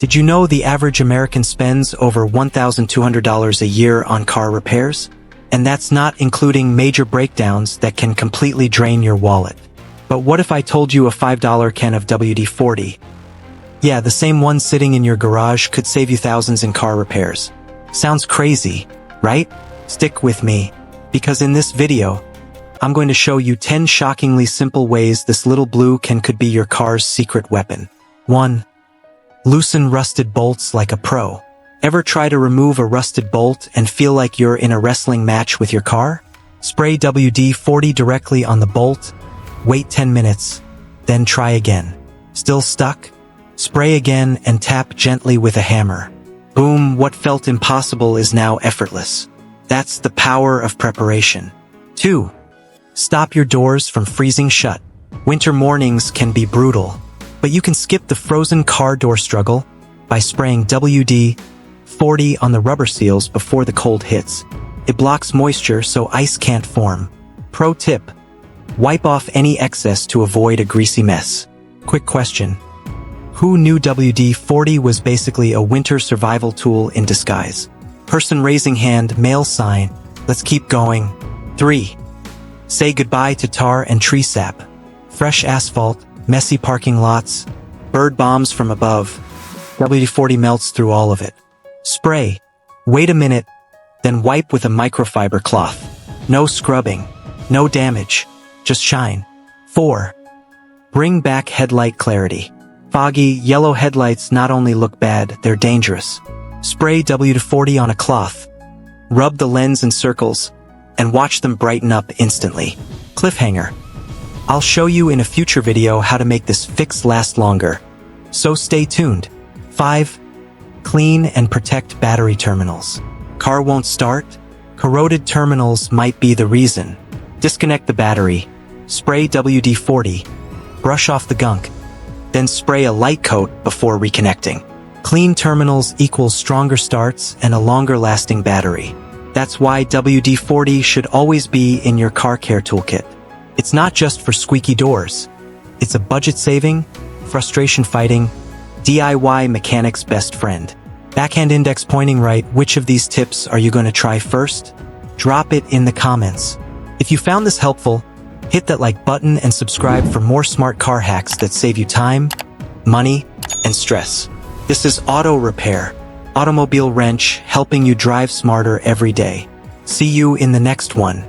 Did you know the average American spends over $1,200 a year on car repairs? And that's not including major breakdowns that can completely drain your wallet. But what if I told you a $5 can of WD-40? Yeah, the same one sitting in your garage could save you thousands in car repairs. Sounds crazy, right? Stick with me, because in this video, I'm going to show you 10 shockingly simple ways this little blue can could be your car's secret weapon. 1. Loosen rusted bolts like a pro. Ever try to remove a rusted bolt and feel like you're in a wrestling match with your car? Spray WD-40 directly on the bolt, wait 10 minutes, then try again. Still stuck? Spray again and tap gently with a hammer. Boom, what felt impossible is now effortless. That's the power of preparation. 2. Stop your doors from freezing shut. Winter mornings can be brutal, but you can skip the frozen car door struggle by spraying WD-40 on the rubber seals before the cold hits. It blocks moisture so ice can't form. Pro tip: wipe off any excess to avoid a greasy mess. Quick question: who knew WD-40 was basically a winter survival tool in disguise? Person raising hand, male sign. Let's keep going. 3. Say goodbye to tar and tree sap. Fresh asphalt, messy parking lots, bird bombs from above. WD-40 melts through all of it. Spray. Wait a minute, then wipe with a microfiber cloth. No scrubbing, no damage, just shine. 4. Bring back headlight clarity. Foggy, yellow headlights not only look bad, they're dangerous. Spray WD-40 on a cloth. Rub the lens in circles, and watch them brighten up instantly. Cliffhanger: I'll show you in a future video how to make this fix last longer, so stay tuned. 5. Clean and protect battery terminals. Car won't start? Corroded terminals might be the reason. Disconnect the battery, spray WD-40, brush off the gunk, then spray a light coat before reconnecting. Clean terminals equals stronger starts and a longer-lasting battery. That's why WD-40 should always be in your car care toolkit. It's not just for squeaky doors. It's a budget-saving, frustration-fighting, DIY mechanic's best friend. Backhand index pointing right, which of these tips are you going to try first? Drop it in the comments. If you found this helpful, hit that like button and subscribe for more smart car hacks that save you time, money, and stress. This is Auto Repair, Automobile Wrench, helping you drive smarter every day. See you in the next one.